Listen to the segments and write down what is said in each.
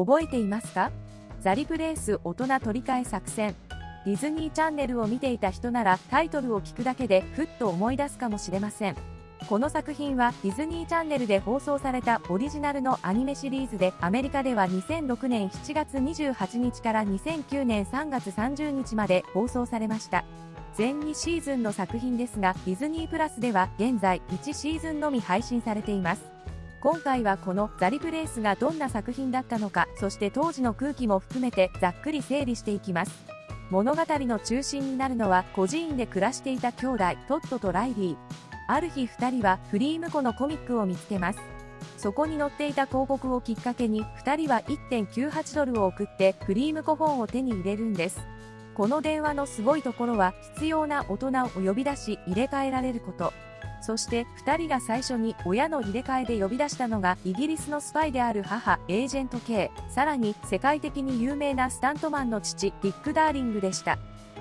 覚えていますか？ザ・リプレイス大人取り替え作戦。ディズニーチャンネルを見ていた人ならタイトルを聞くだけでふっと思い出すかもしれません。この作品はディズニーチャンネルで放送されたオリジナルのアニメシリーズで、アメリカでは2006年7月28日から2009年3月30日まで放送されました。全2シーズンの作品ですが、ディズニープラスでは現在1シーズンのみ配信されています。今回はこのザ・リプレイスがどんな作品だったのか、そして当時の空気も含めてざっくり整理していきます。物語の中心になるのは孤児院で暮らしていた兄弟トッドとライリー。ある日2人はフリームコのコミックを見つけます。そこに載っていた広告をきっかけに2人は $1.98 を送ってフリームコ本を手に入れるんです。この電話のすごいところは必要な大人を呼び出し入れ替えられること。そして2人が最初に親の入れ替えで呼び出したのがイギリスのスパイである母エージェント K、 さらに世界的に有名なスタントマンの父ディック・ダーリングでした。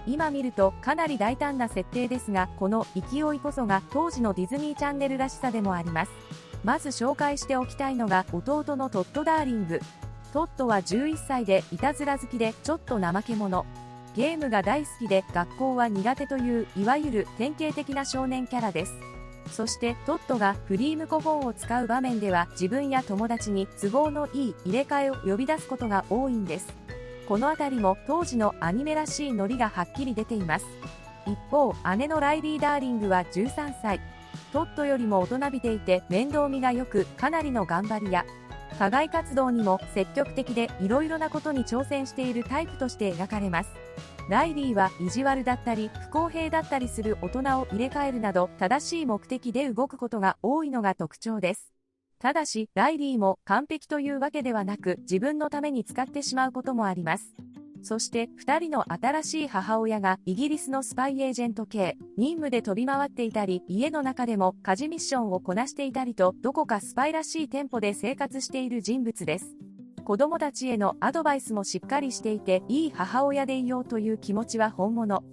今見るとかなり大胆な設定ですが、この勢いこそが当時のディズニーチャンネルらしさでもあります。まず紹介しておきたいのが弟のトッド・ダーリング。トッドは11歳でいたずら好きでちょっと怠け者。ゲームが大好きで学校は苦手といういわゆる典型的な少年キャラです。そしてトッドがフリームコ本を使う場面では自分や友達に都合のいい入れ替えを呼び出すことが多いんです。このあたりも当時のアニメらしいノリがはっきり出ています。一方、姉のライリー・ダーリングは13歳。トッドよりも大人びていて面倒見が良く、かなりの頑張り屋。課外活動にも積極的でいろいろなことに挑戦しているタイプとして描かれます。ライリーは意地悪だったり不公平だったりする大人を入れ替えるなど正しい目的で動くことが多いのが特徴です。ただしライリーも完璧というわけではなく、自分のために使ってしまうこともあります。そして2人の新しい母親がイギリスのスパイエージェント K、 任務で飛び回っていたり、家の中でも家事ミッションをこなしていたりと、どこかスパイらしいテンポで生活している人物です。子供たちへのアドバイスもしっかりしていて、いい母親でいようという気持ちは本物。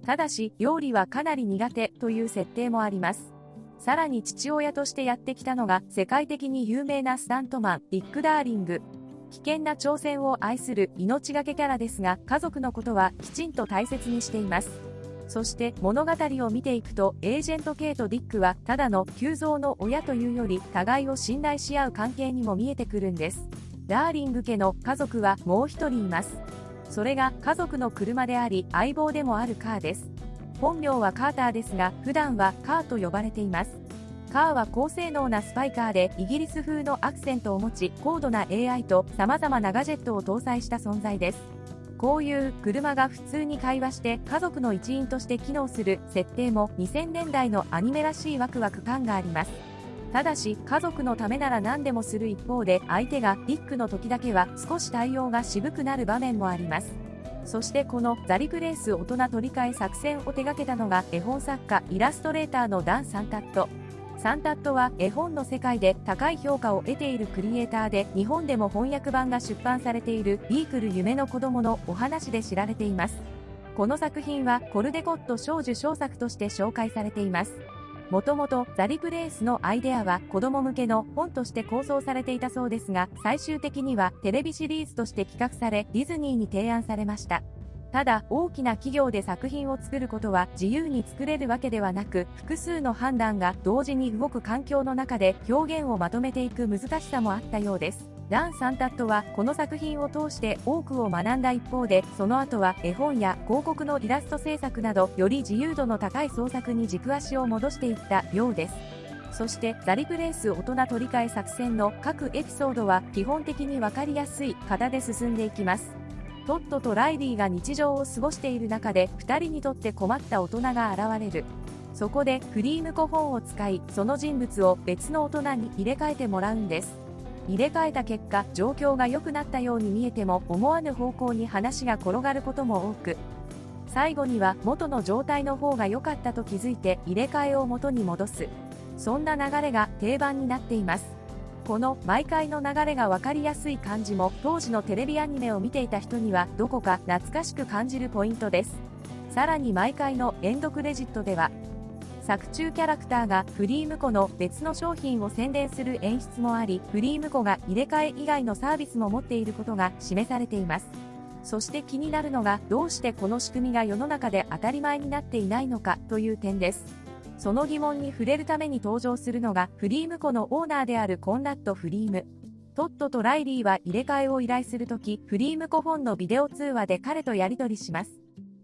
ただし料理はかなり苦手という設定もあります。さらに父親としてやってきたのが世界的に有名なスタントマンディック・ダーリング。危険な挑戦を愛する命がけキャラですが、家族のことはきちんと大切にしています。そして物語を見ていくと、エージェント K とディックはただの急増の親というより互いを信頼し合う関係にも見えてくるんです。ダーリング家の家族はもう一人います。それが家族の車であり相棒でもあるカーです。本名はカーターですが、普段はカーと呼ばれています。カーは高性能なスパイカーで、イギリス風のアクセントを持ち、高度な AI と様々なガジェットを搭載した存在です。こういう車が普通に会話して家族の一員として機能する設定も2000年代のアニメらしいワクワク感があります。ただし家族のためなら何でもする一方で、相手がディックの時だけは少し対応が渋くなる場面もあります。そしてこのザ・リプレイス大人取り替え作戦を手掛けたのが絵本作家イラストレーターのダン・サンタット。サンタットは絵本の世界で高い評価を得ているクリエイターで、日本でも翻訳版が出版されているビークル夢の子供のお話で知られています。この作品はコルデコット少女小作として紹介されています。もともとザ・リプレイスのアイデアは子供向けの本として構想されていたそうですが、最終的にはテレビシリーズとして企画されディズニーに提案されました。ただ大きな企業で作品を作ることは自由に作れるわけではなく、複数の判断が同時に動く環境の中で表現をまとめていく難しさもあったようです。ダン・サンタットはこの作品を通して多くを学んだ一方で、その後は絵本や広告のイラスト制作などより自由度の高い創作に軸足を戻していったようです。そしてザ・リプレイス大人取り替え作戦の各エピソードは基本的に分かりやすい型で進んでいきます。トッドとライリーが日常を過ごしている中で2人にとって困った大人が現れる。そこでフリームコ本を使い、その人物を別の大人に入れ替えてもらうんです。入れ替えた結果、状況が良くなったように見えても思わぬ方向に話が転がることも多く、最後には元の状態の方が良かったと気づいて入れ替えを元に戻す。そんな流れが定番になっています。この毎回の流れが分かりやすい感じも当時のテレビアニメを見ていた人にはどこか懐かしく感じるポイントです。さらに毎回のエンドクレジットでは、作中キャラクターがフリームコの別の商品を宣伝する演出もあり、フリームコが入れ替え以外のサービスも持っていることが示されています。そして気になるのが、どうしてこの仕組みが世の中で当たり前になっていないのかという点です。その疑問に触れるために登場するのが、フリームコのオーナーであるコンラッド・フリーム。トッドとライリーは入れ替えを依頼するとき、フリームコフォンのビデオ通話で彼とやり取りします。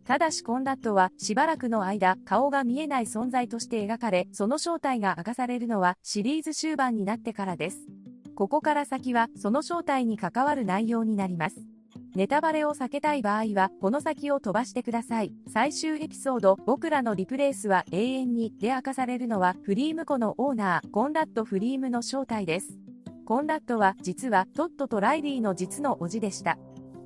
ただしコンラッドはしばらくの間、顔が見えない存在として描かれ、その正体が明かされるのはシリーズ終盤になってからです。ここから先はその正体に関わる内容になります。ネタバレを避けたい場合は、この先を飛ばしてください。最終エピソード、僕らのリプレイスは永遠にで明かされるのは、フリームコのオーナー、コンラッド・フリームの正体です。コンラッドは実はトッドとライリーの実の叔父でした。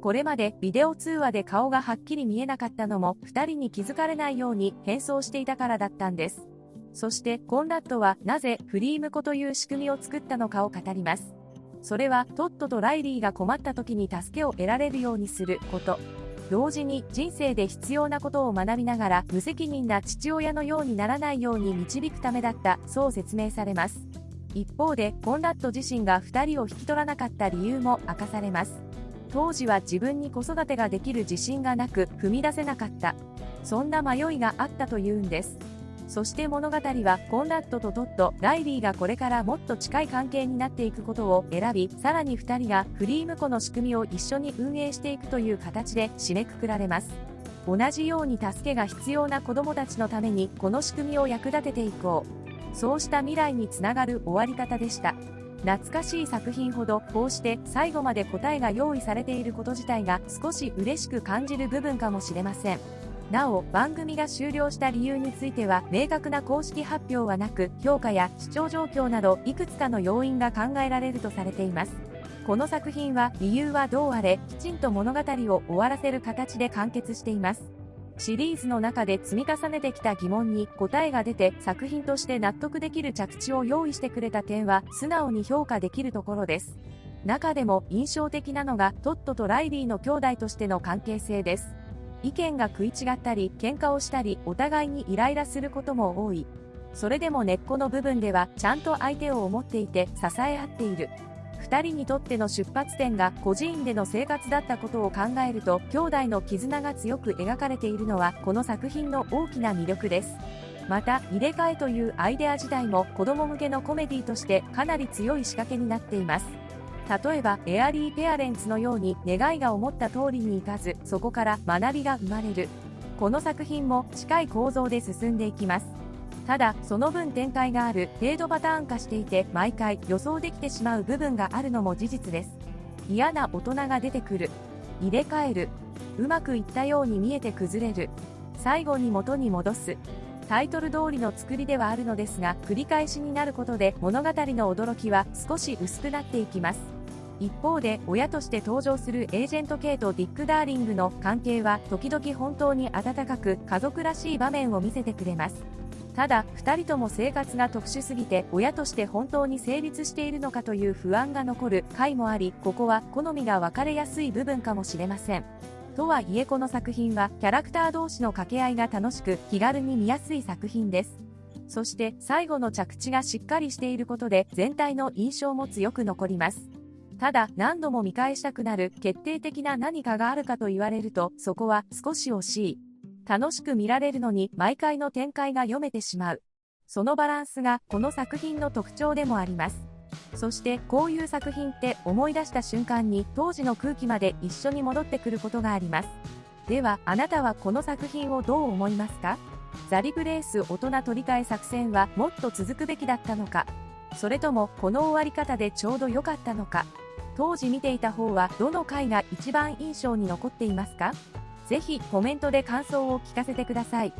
これまでビデオ通話で顔がはっきり見えなかったのも、2人に気づかれないように変装していたからだったんです。そしてコンラッドはなぜフリームコという仕組みを作ったのかを語ります。それはトッドとライリーが困った時に助けを得られるようにすること。同時に人生で必要なことを学びながら無責任な父親のようにならないように導くためだった、そう説明されます。一方でコンラッド自身が2人を引き取らなかった理由も明かされます。当時は自分に子育てができる自信がなく踏み出せなかった。そんな迷いがあったというんです。そして物語はコンラッドとトッド、ライリーがこれからもっと近い関係になっていくことを選び、さらに2人がフリームコの仕組みを一緒に運営していくという形で締めくくられます。同じように助けが必要な子どもたちのためにこの仕組みを役立てていこう。そうした未来につながる終わり方でした。懐かしい作品ほどこうして最後まで答えが用意されていること自体が少し嬉しく感じる部分かもしれません。なお、番組が終了した理由については明確な公式発表はなく、評価や視聴状況などいくつかの要因が考えられるとされています。この作品は理由はどうあれ、きちんと物語を終わらせる形で完結しています。シリーズの中で積み重ねてきた疑問に答えが出て、作品として納得できる着地を用意してくれた点は素直に評価できるところです。中でも印象的なのがトッドとライリーの兄弟としての関係性です。意見が食い違ったり喧嘩をしたりお互いにイライラすることも多い。それでも根っこの部分ではちゃんと相手を思っていて支え合っている。2人にとっての出発点が孤児院での生活だったことを考えると、兄弟の絆が強く描かれているのはこの作品の大きな魅力です。また入れ替えというアイデア自体も子供向けのコメディとしてかなり強い仕掛けになっています。例えばエアリーペアレンツのように願いが思った通りにいかず、そこから学びが生まれる。この作品も近い構造で進んでいきます。ただその分展開がある程度パターン化していて、毎回予想できてしまう部分があるのも事実です。嫌な大人が出てくる、入れ替える、うまくいったように見えて崩れる、最後に元に戻す。タイトル通りの作りではあるのですが、繰り返しになることで物語の驚きは少し薄くなっていきます。一方で親として登場するエージェント K とディック・ダーリングの関係は時々本当に温かく家族らしい場面を見せてくれます。ただ2人とも生活が特殊すぎて、親として本当に成立しているのかという不安が残る回もあり、ここは好みが分かれやすい部分かもしれません。とはいえこの作品はキャラクター同士の掛け合いが楽しく気軽に見やすい作品です。そして最後の着地がしっかりしていることで全体の印象も強く残ります。ただ何度も見返したくなる決定的な何かがあるかと言われると、そこは少し惜しい。楽しく見られるのに毎回の展開が読めてしまう。そのバランスがこの作品の特徴でもあります。そしてこういう作品って思い出した瞬間に当時の空気まで一緒に戻ってくることがあります。ではあなたはこの作品をどう思いますか？ザリプレイス大人取り替え作戦はもっと続くべきだったのか、それともこの終わり方でちょうど良かったのか、当時見ていた方はどの回が一番印象に残っていますか？ぜひコメントで感想を聞かせてください。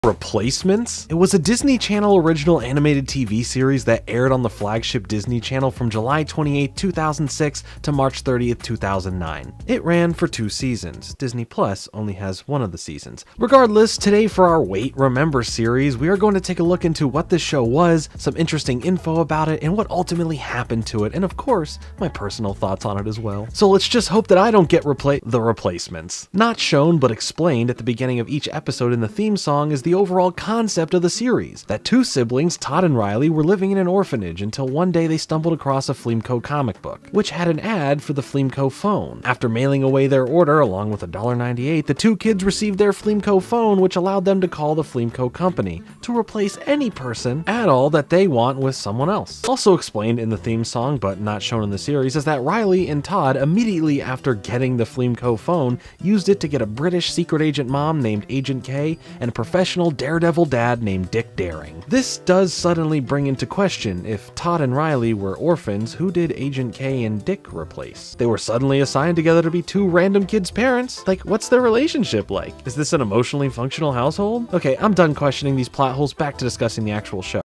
Replacements? It was a Disney Channel original animated TV series that aired on the flagship Disney Channel from July 28, 2006 to March 30th, 2009. It ran for 2 seasons. Disney Plus only has one of the seasons. Regardless, today for our Wait, Remember series, we are going to take a look into what this show was, some interesting info about it, and what ultimately happened to it, and of course, my personal thoughts on it as well. So let's just hope that I don't get the replacements. Not shown but explained at the beginning of each episode in the theme song is the overall concept of the series, that 2 siblings, Todd and Riley, were living in an orphanage until one day they stumbled across a Fleamco comic book, which had an ad for the Fleamco phone. After mailing away their order along with $1.98, the 2 kids received their Fleamco phone, which allowed them to call the Fleamco company to replace any person at all that they want with someone else. Also explained in the theme song, but not shown in the series, is that Riley and Todd, immediately after getting the Fleamco phone, used it to get a British secret agent mom named Agent K and a professional daredevil dad named Dick Daring. This does suddenly bring into question, if Todd and Riley were orphans, who did Agent K and Dick replace? They were suddenly assigned together to be 2 random kids' parents? Like, what's their relationship like? Is this an emotionally functional household? Okay, I'm done questioning these plot holes, back to discussing the actual show.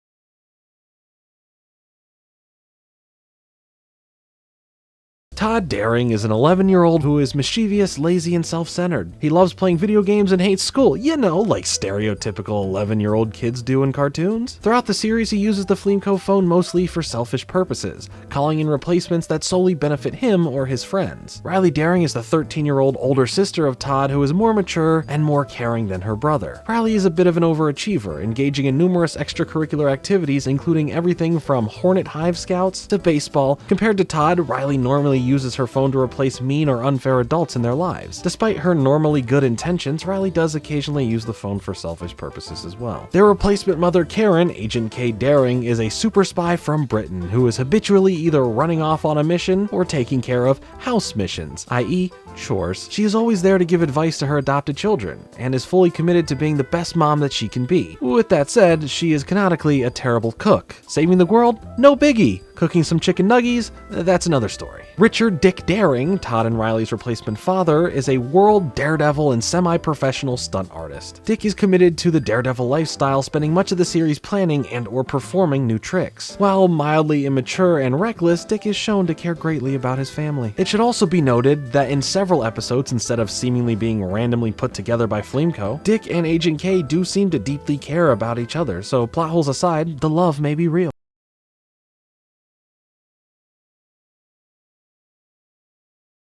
Todd Daring is an 11-year-old who is mischievous, lazy, and self-centered. He loves playing video games and hates school, you know, like stereotypical 11-year-old kids do in cartoons. Throughout the series, he uses the Fleamco phone mostly for selfish purposes, calling in replacements that solely benefit him or his friends. Riley Daring is the 13-year-old older sister of Todd who is more mature and more caring than her brother. Riley is a bit of an overachiever, engaging in numerous extracurricular activities including everything from Hornet Hive Scouts to baseball. Compared to Todd, Riley normally uses her phone to replace mean or unfair adults in their lives. Despite her normally good intentions, Riley does occasionally use the phone for selfish purposes as well. Their replacement mother, Karen, Agent K Daring, is a super spy from Britain who is habitually either running off on a mission or taking care of house missions, i.e. chores. She is always there to give advice to her adopted children, and is fully committed to being the best mom that she can be. With that said, she is canonically a terrible cook. Saving the world? No biggie. Cooking some chicken nuggies? That's another story. Richard Dick Daring, Todd and Riley's replacement father, is a world daredevil and semi-professional stunt artist. Dick is committed to the daredevil lifestyle, spending much of the series planning and or performing new tricks. While mildly immature and reckless, Dick is shown to care greatly about his family. It should also be noted that in several episodes, instead of seemingly being randomly put together by Fleamco, Dick and Agent K do seem to deeply care about each other, so plot holes aside, the love may be real.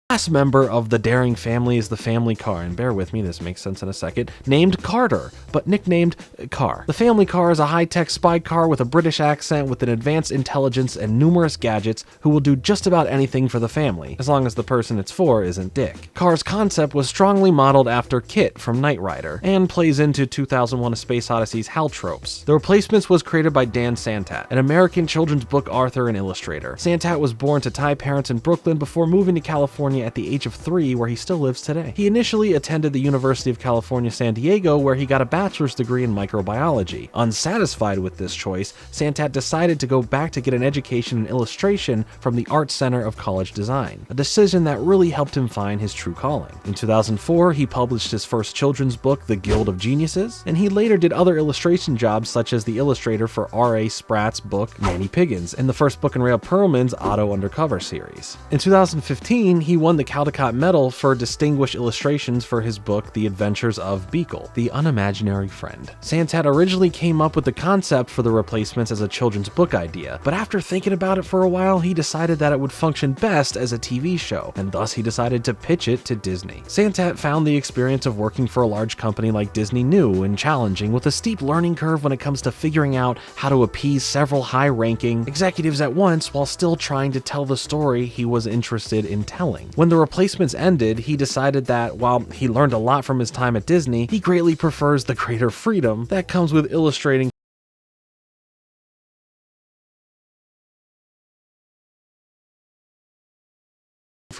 Last member of the Daring family is the family car, and bear with me, this makes sense in a second, named Carter, but nicknamed Car. The family car is a high-tech spy car with a British accent with an advanced intelligence and numerous gadgets who will do just about anything for the family, as long as the person it's for isn't Dick. Car's concept was strongly modeled after Kit from Knight Rider, and plays into 2001: A Space Odyssey's Hal tropes. The Replacements was created by Dan Santat, an American children's book author and illustrator. Santat was born to Thai parents in Brooklyn before moving to California at the age of 3, where he still lives today. He initially attended the University of California, San Diego, where he got a bachelor's degree in microbiology. Unsatisfied with this choice, Santat decided to go back to get an education in illustration from the Art Center of College Design, a decision that really helped him find his true calling. In 2004, he published his first children's book, The Guild of Geniuses, and he later did other illustration jobs such as the illustrator for R.A. Spratt's book, Nanny Piggins, and the first book in Rhea Perlman's Otto Undercover series. In 2015, he won the Caldecott Medal for distinguished illustrations for his book, The Adventures of Beagle, the Unimaginary Friend. Santat originally came up with the concept for the Replacements as a children's book idea, but after thinking about it for a while, he decided that it would function best as a TV show, and thus he decided to pitch it to Disney. Santat found the experience of working for a large company like Disney new and challenging, with a steep learning curve when it comes to figuring out how to appease several high-ranking executives at once while still trying to tell the story he was interested in telling. When the Replacements ended, he decided that while he learned a lot from his time at Disney, he greatly prefers the greater freedom that comes with illustrating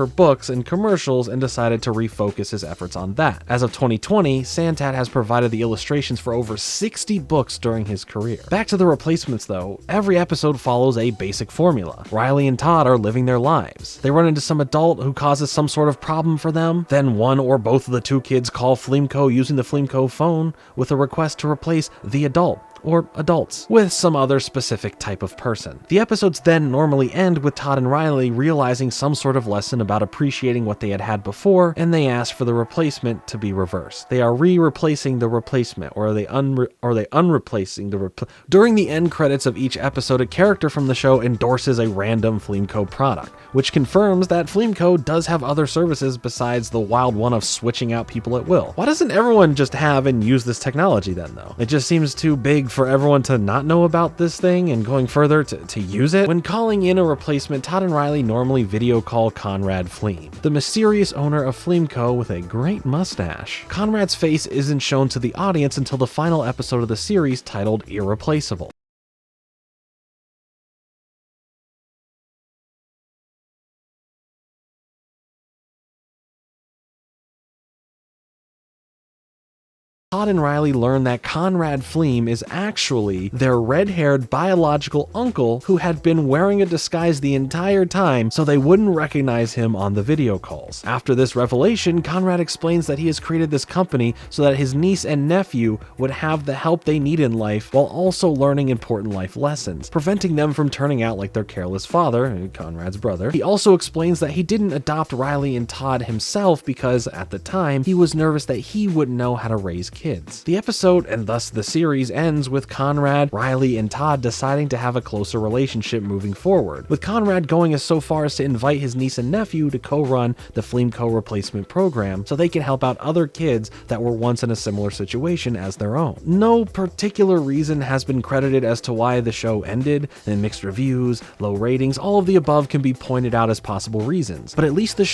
for books and commercials and decided to refocus his efforts on that. As of 2020, Santat has provided the illustrations for over 60 books during his career. Back to the replacements though, every episode follows a basic formula. Riley and Todd are living their lives. They run into some adult who causes some sort of problem for them, then one or both of the two kids call Fleamco using the Fleamco phone with a request to replace the adult, or adults, with some other specific type of person. The episodes then normally end with Todd and Riley realizing some sort of lesson about appreciating what they had had before, and they ask for the replacement to be reversed. They are replacing the replacement, or are they unreplacing the During the end credits of each episode, a character from the show endorses a random Fleamco product, which confirms that Fleamco does have other services besides the wild one of switching out people at will. Why doesn't everyone just have and use this technology then though? It just seems too big for everyone to not know about this thing and going further to use it. When calling in a replacement, Todd and Riley normally video call Conrad Fleam, the mysterious owner of Fleamco with a great mustache. Conrad's face isn't shown to the audience until the final episode of the series titled Irreplaceable. Todd and Riley learn that Conrad Fleam is actually their red-haired biological uncle who had been wearing a disguise the entire time so they wouldn't recognize him on the video calls. After this revelation, Conrad explains that he has created this company so that his niece and nephew would have the help they need in life while also learning important life lessons, preventing them from turning out like their careless father, Conrad's brother. He also explains that he didn't adopt Riley and Todd himself because, at the time, he was nervous that he wouldn't know how to raise kids. The episode, and thus the series, ends with Conrad, Riley, and Todd deciding to have a closer relationship moving forward, with Conrad going so far as to invite his niece and nephew to co-run the Fleamco replacement program so they can help out other kids that were once in a similar situation as their own. No particular reason has been credited as to why the show ended, and mixed reviews, low ratings, all of the above can be pointed out as possible reasons, but at least the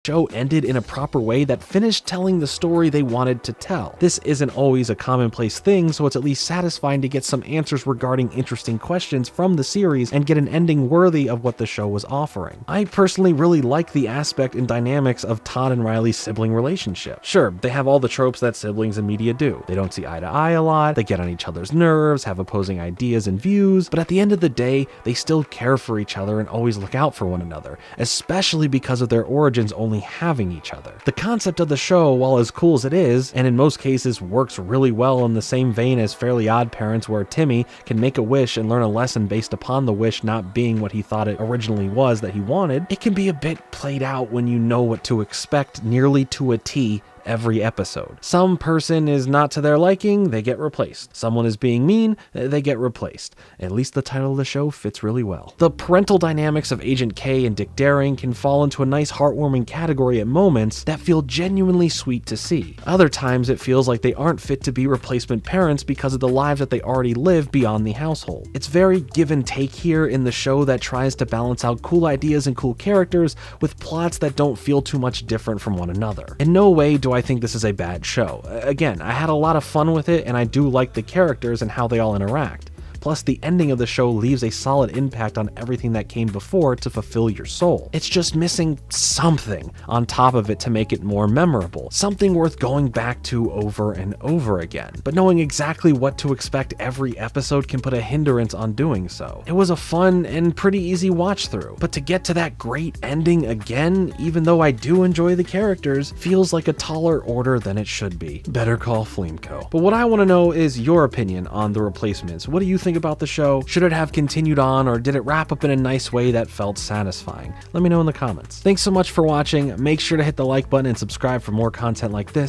show ended in a proper way that finished telling the story they wanted to tell. This isn't always a commonplace thing, so it's at least satisfying to get some answers regarding interesting questions from the series and get an ending worthy of what the show was offering. I personally really like the aspect and dynamics of Todd and Riley's sibling relationship. Sure, they have all the tropes that siblings in media do. They don't see eye to eye a lot, they get on each other's nerves, have opposing ideas and views, but at the end of the day, they still care for each other and always look out for one another, especially because of their origins only having each other. The concept of the show, while as cool as it is, and in most cases works really well in the same vein as Fairly Odd Parents, where Timmy can make a wish and learn a lesson based upon the wish not being what he thought it originally was that he wanted, it can be a bit played out when you know what to expect nearly to a T every episode. Some person is not to their liking, they get replaced. Someone is being mean, they get replaced. At least the title of the show fits really well. The parental dynamics of Agent K and Dick Daring can fall into a nice heartwarming category at moments that feel genuinely sweet to see. Other times it feels like they aren't fit to be replacement parents because of the lives that they already live beyond the household. It's very give and take here in the show that tries to balance out cool ideas and cool characters with plots that don't feel too much different from one another. In no way do I think this is a bad show. Again, I had a lot of fun with it and I do like the characters and how they all interact. Plus, the ending of the show leaves a solid impact on everything that came before to fulfill your soul. It's just missing something on top of it to make it more memorable, something worth going back to over and over again. But knowing exactly what to expect every episode can put a hindrance on doing so. It was a fun and pretty easy watch through, but to get to that great ending again, even though I do enjoy the characters, feels like a taller order than it should be. Better call Fleamco. But what I want to know is your opinion on the replacements. What do you think about the show? Should it have continued on, or did it wrap up in a nice way that felt satisfying? Let me know in the comments. Thanks so much for watching. Make sure to hit the like button and subscribe for more content like this.